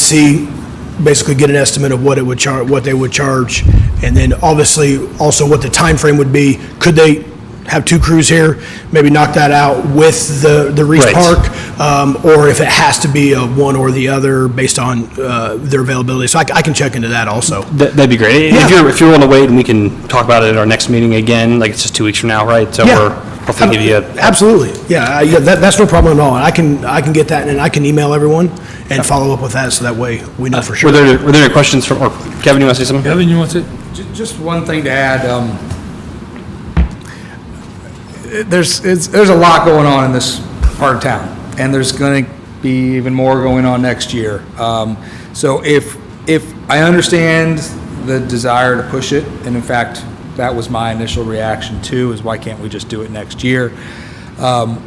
basically get an estimate of what they would charge, and then obviously also what the time frame would be. Could they have two crews here, maybe knock that out with the Reese Right. Park, or if it has to be a one or the other based on their availability. So I can check into that also. That'd be great. Yeah. If you're willing to wait, and we can talk about it at our next meeting again, it's just 2 weeks from now, right? So Yeah. we're hopefully give you Absolutely, yeah, that's no problem at all. And I can get that, and I can email everyone and follow up with that, so that way we know for sure. Were there any questions or Kevin, you want to say something? Kevin, you want to? Just one thing to add, there's a lot going on in this part of town, and there's going to be even more going on next year. So if I understand the desire to push it, and in fact, that was my initial reaction too, is why can't we just do it next year?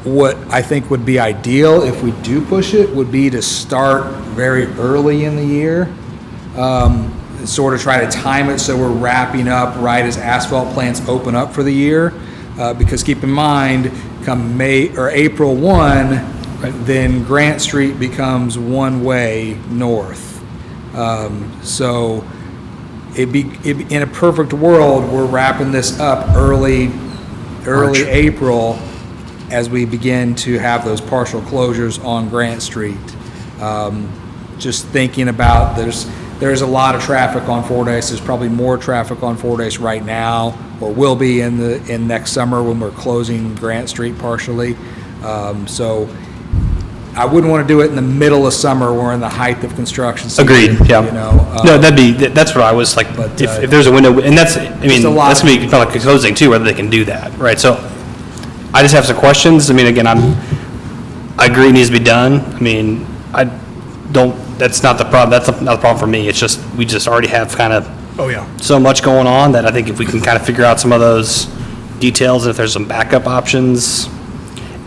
What I think would be ideal if we do push it would be to start very early in the year, sort of try to time it so we're wrapping up right as asphalt plants open up for the year. Because keep in mind, come May or April 1, then Grant Street becomes one-way north. So in a perfect world, we're wrapping this up early April as we begin to have those partial closures on Grant Street. Just thinking about, there's a lot of traffic on Fordyce. There's probably more traffic on Fordyce right now, or will be in next summer when we're closing Grant Street partially. So I wouldn't want to do it in the middle of summer. We're in the height of construction season. Agreed, yeah. You know, No, that's what I was like, but, if there's a window, and that's, I mean, Just a lot that's of- going to be kind of like closing too, whether they can do that, right? So I just have some questions. I mean, again, I agree it needs to be done. I mean, that's not the problem, that's not the problem for me. It's just, we just already have kind of Oh, yeah. so much going on that I think if we can kind of figure out some of those details, and if there's some backup options,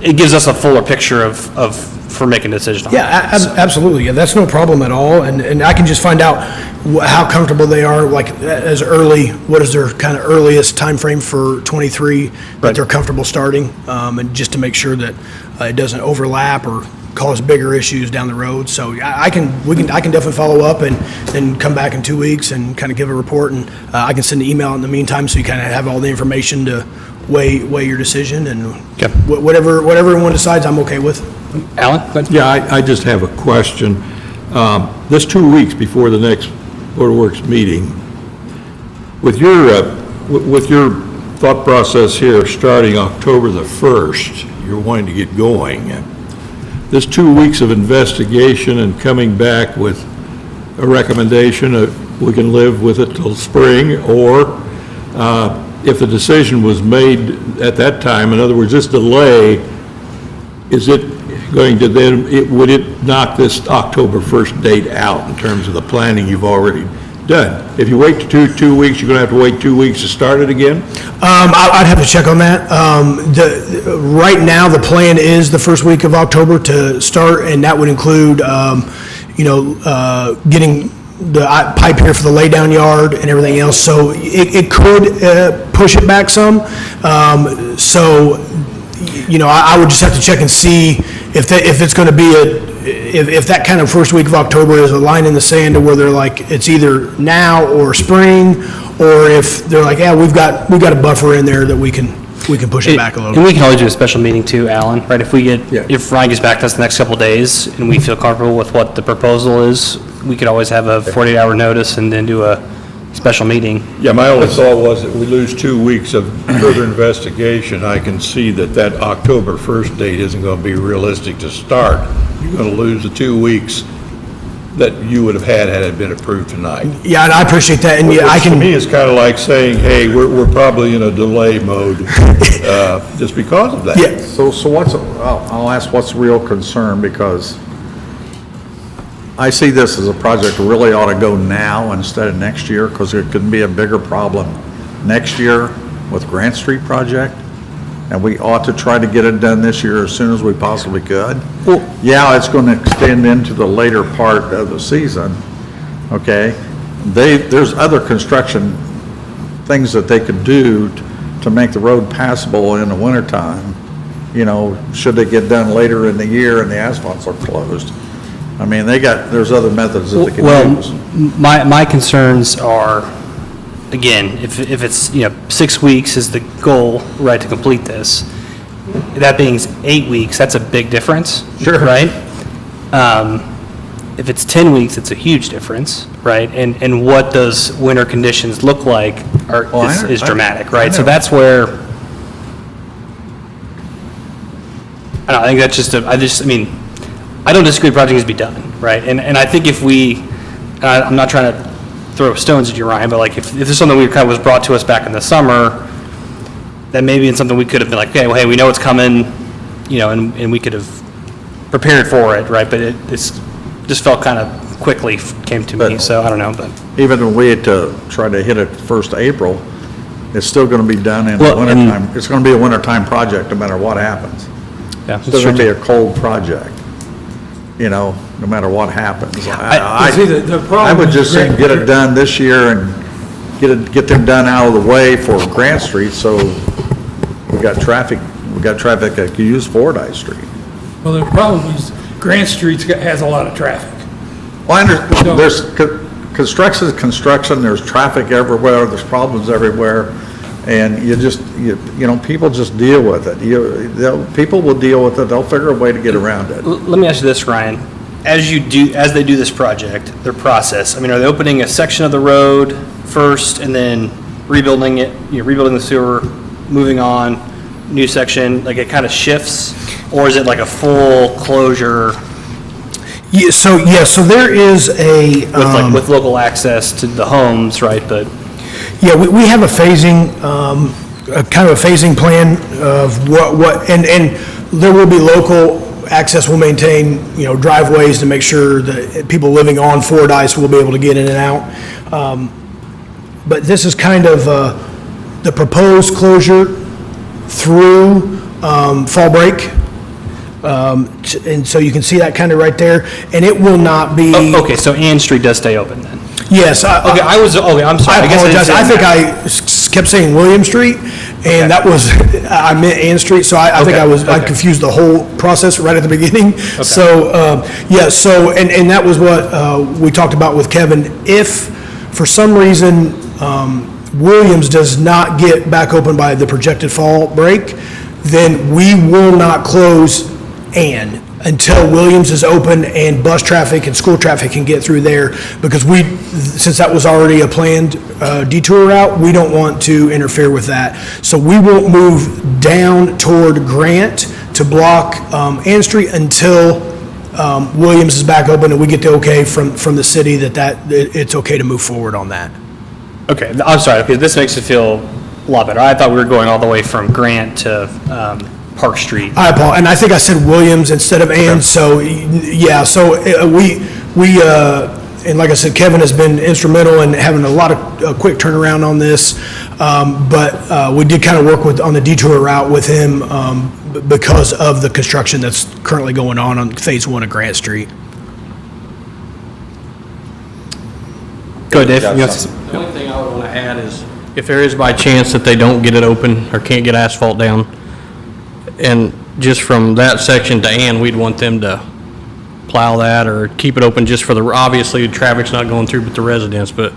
it gives us a fuller picture for making a decision on it. Yeah, absolutely. Yeah, that's no problem at all. And I can just find out how comfortable they are, like as early, what is their kind of earliest time frame for 23 that they're comfortable starting, and just to make sure that it doesn't overlap or cause bigger issues down the road. So I can definitely follow up and then come back in 2 weeks and kind of give a report, and I can send an email in the meantime so you kind of have all the information to weigh your decision, and whatever everyone decides, I'm okay with. Alan? Go ahead. Yeah, I just have a question. This 2 weeks before the next Board of Works meeting, with your thought process here, starting October the 1st, you're wanting to get going. This 2 weeks of investigation and coming back with a recommendation, we can live with it till spring, or if the decision was made at that time, in other words, this delay, is it going to then, would it knock this October 1st date out in terms of the planning you've already done? If you wait 2 weeks, you're going to have to wait 2 weeks to start it again? I'd have to check on that. Right now, the plan is the first week of October to start, and that would include, getting the pipe here for the laydown yard and everything else. So it could push it back some. I would just have to check and see if it's going to be if that kind of first week of October is a line in the sand to where they're like, it's either now or spring, or if they're like, yeah, we've got a buffer in there that we can push it back a little And we bit. can always do a special meeting too, Alan, right? If Ryan gets back to us the next couple of days and we feel comfortable with what the proposal is, we could always have a 48-hour notice and then do a special meeting. Yeah, my only thought was that we lose 2 weeks of further investigation. I can see that October 1st date isn't going to be realistic to start. You're going to lose the 2 weeks that you would have had it been approved tonight. Yeah, and I appreciate that, and yeah, I To can. me, it's kind of like saying, hey, we're probably in a delay mode just because of that. Yeah. So I'll ask what's the real concern, because I see this as a project that really ought to go now instead of next year, because there could be a bigger problem next year with Grant Street project, and we ought to try to get it done this year as soon as we possibly could. Yeah, it's going to extend into the later part of the season, okay? There's other construction things that they could do to make the road passable in the wintertime, should they get done later in the year and the asphalts are closed. I mean, there's other methods that they can use. Well, my concerns are, again, if it's, 6 weeks is the goal, right, to complete this. That being 8 weeks, that's a big difference. Sure. Right? If it's 10 weeks, it's a huge difference, right? And what those winter conditions look like is dramatic, right? So that's where, I think that's just I don't disagree the project needs to be done, right? And I think if I'm not trying to throw stones at you, Ryan, but like if there's something we kind of was brought to us back in the summer, that maybe it's something we could have been like, okay, well, hey, we know it's coming, and we could have prepared for it, right? But it's just felt kind of quickly came to me, so I don't know, but. Even when we had to try to hit it 1st April, it's still going to be done in the Well, wintertime. It's going to be a wintertime project no matter what happens. Yeah, It's still going to be a cold project, no matter what happens. I would just say get it done this year and get them done out of the way for Grant Street, so we got traffic that can use Fordyce Street. Well, the problem is Grant Street has a lot of traffic. Well, there's construction is construction, there's traffic everywhere, there's problems everywhere, and people just deal with it. People will deal with it, they'll figure a way to get around it. Let me ask you this, Ryan. As they do this project, their process, I mean, are they opening a section of the road first and then rebuilding it, rebuilding the sewer, moving on, new section, like it kind of shifts? Or is it like a full closure So there is a. with local access to the homes, right? But Yeah, we have a phasing, kind of a phasing plan of and there will be local access. We'll maintain, driveways to make sure that people living on Fordyce will be able to get in and out. But this is kind of the proposed closure through fall break. And so you can see that kind of right there, and it will not be. Okay, so Ann Street does stay open then? Yes. I'm sorry. I apologize. I think I kept saying William Street, and that was, I meant Ann Street, so I think I confused the whole process right at the beginning. Okay. So, and that was what we talked about with Kevin. If, for some reason, Williams does not get back open by the projected fall break, then we will not close Ann until Williams is open and bus traffic and school traffic can get through there, because since that was already a planned detour route, we don't want to interfere with that. So we won't move down toward Grant to block Ann Street until Williams is back open and we get the okay from the city that it's okay to move forward on that. Okay, I'm sorry, because this makes it feel a lot better. I thought we were going all the way from Grant to Park Street. I apologize, and I think I said Williams instead of Ann, so, yeah, so and like I said, Kevin has been instrumental in having a lot of quick turnaround on this, but we did kind of work on the detour route with him because of the construction that's currently going on Phase 1 of Grant Street. Go ahead, Dave. The only thing I would want to add is, if there is by chance that they don't get it open or can't get asphalt down, and just from that section to Ann, we'd want them to plow that or keep it open just for obviously the traffic's not going through but the residents, but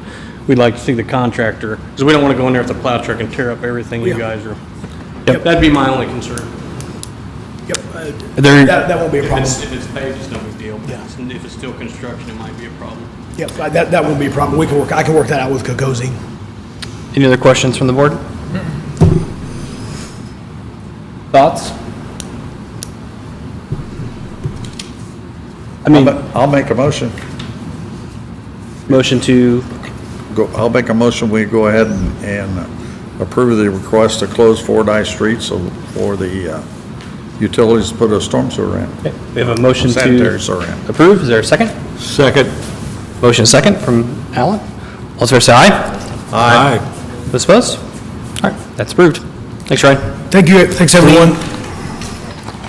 we'd like to see the contractor, because we don't want to go in there with the plow truck and tear up everything you guys are. Yep. That'd be my only concern. Yep, that won't be a problem. If it's paved, it's no big deal, but if it's still construction, it might be a problem. Yep, that won't be a problem. I can work that out with Kokosi. Any other questions from the board? Thoughts? I'll make a motion. Motion to, I'll make a motion, we go ahead and approve the request to close Fordyce Street for the utilities to put a storm sewer in. okay, we have a motion Sanitary to sewer in. approve. Is there a second? Second. Motion second from Alan. All those in favor say aye. Aye. Those opposed? All right, that's approved. Thanks, Ryan. Thank you, thanks, everyone.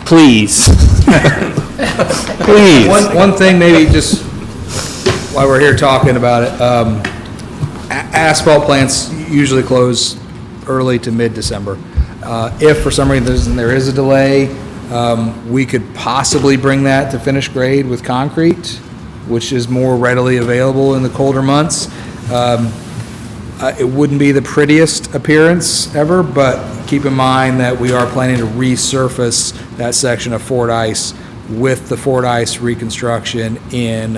Please. Please. One thing, maybe just while we're here talking about it, asphalt plants usually close early to mid-December. If for some reason there is a delay, we could possibly bring that to finished grade with concrete, which is more readily available in the colder months. It wouldn't be the prettiest appearance ever, but keep in mind that we are planning to resurface that section of Fordyce with the Fordyce reconstruction in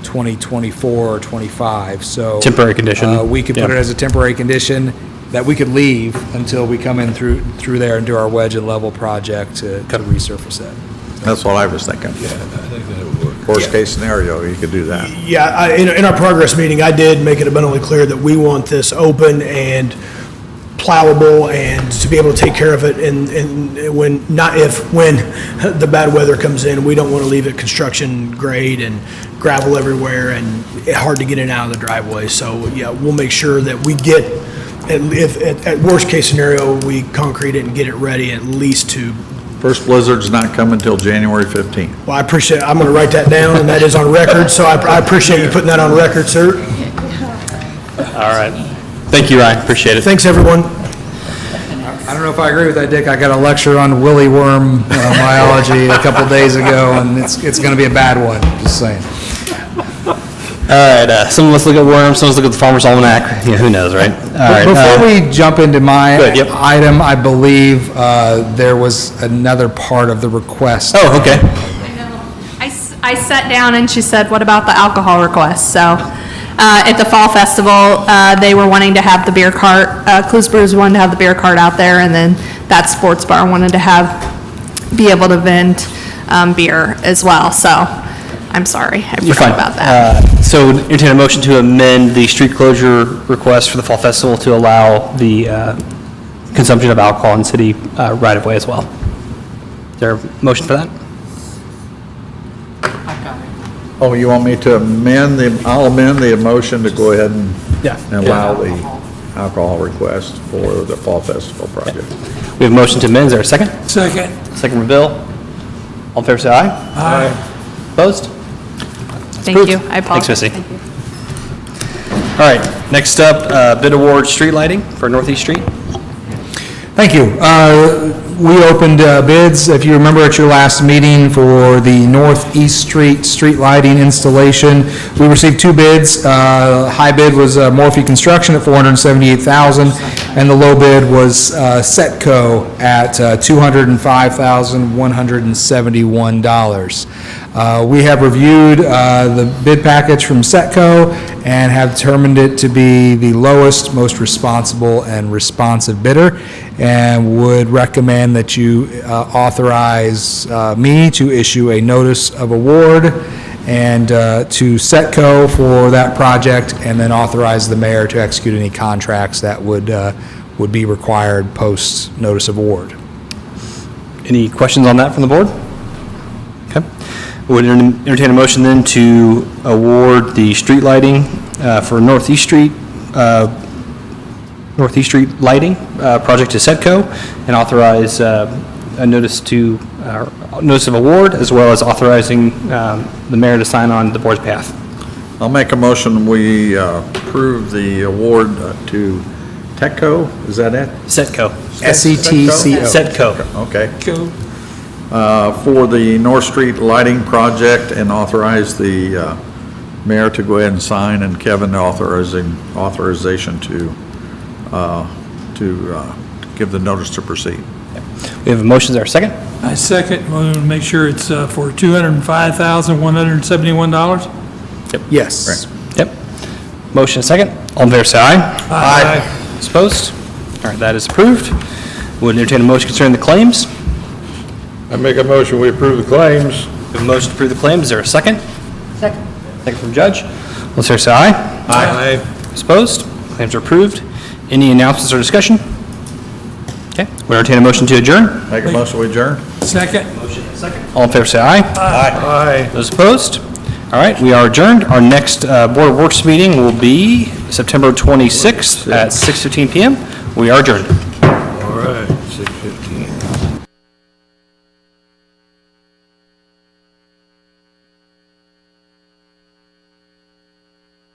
2024 or 25. So Temporary condition. we could put it as a temporary condition that we could leave until we come in through there and do our wedge and level project to resurface that. That's what I was thinking. Yeah, I think that would work. Worst case scenario, you could do that. Yeah, in our progress meeting, I did make it abundantly clear that we want this open and plowable and to be able to take care of it when the bad weather comes in. We don't want to leave it construction grade and gravel everywhere and hard to get in and out of the driveway. So, yeah, we'll make sure that we get, at worst case scenario, we concrete it and get it ready at least to. First blizzard's not coming until January 15th. Well, I appreciate, I'm going to write that down, and that is on record, so I appreciate you putting that on record, sir. All right. Thank you, Ryan. Appreciate it. Thanks, everyone. I don't know if I agree with that, Dick. I got a lecture on willy worm biology a couple days ago, and it's going to be a bad one, just saying. All right, someone wants to look at worms, someone wants to look at the Farmer's Almanac, who knows, right? All right. Before we jump into my Good, yep. item, I believe there was another part of the request. Oh, okay. I sat down and she said, what about the alcohol request? So, at the Fall Festival, they were wanting to have the beer cart, Clues Brews wanted to have the beer cart out there, and then that sports bar wanted to be able to vend beer as well, so, I'm sorry, I You're forgot fine. about that. So entertain a motion to amend the street closure request for the Fall Festival to allow the consumption of alcohol in city right-of-way as well. Is there a motion for that? Oh, you want me to I'll amend the motion to go ahead and allow the alcohol request for the Fall Festival project. We have a motion to amend. Is there a second? Second. Second from Bill. All in favor, say aye. Aye. Opposed? Thank you, I apologize. Thanks, Missy. All right, next up, bid award street lighting for Northeast Street. Thank you. We opened bids, if you remember at your last meeting, for the Northeast Street lighting installation. We received two bids. High bid was Morphe Construction at $478,000, and the low bid was Setco at $205,171. We have reviewed the bid package from Setco and have determined it to be the lowest, most responsible, and responsive bidder, and would recommend that you authorize me to issue a notice of award and to Setco for that project, and then authorize the mayor to execute any contracts that would be required post notice of award. Any questions on that from the board? Okay. Would entertain a motion then to award the street lighting for Northeast Street lighting project to Setco, and authorize a notice of award, as well as authorizing the mayor to sign on the board's behalf. I'll make a motion, we approve the award to Techco, is that it? Setco. SETCO. Setco. Okay. For the North Street lighting project, and authorize the mayor to go ahead and sign, and Kevin authorization to give the notice to proceed. We have a motion. Is there a second? I second. Want to make sure it's for $205,171? Yes. Yep. Motion and second. All in favor, say aye. Aye. Opposed? All right, that is approved. Would entertain a motion concerning the claims. I make a motion, we approve the claims. We have a motion to approve the claims. Is there a second? Second. Second from Judge. All in favor, say aye. Aye. Opposed? Claims are approved. Any announcements or discussion? Okay. Would entertain a motion to adjourn. Make a motion, we adjourn? Second. All in favor, say aye. Aye. Those opposed? All right, we are adjourned. Our next Board of Works meeting will be September 26th at 6:15 PM. We are adjourned. All right, 6:15.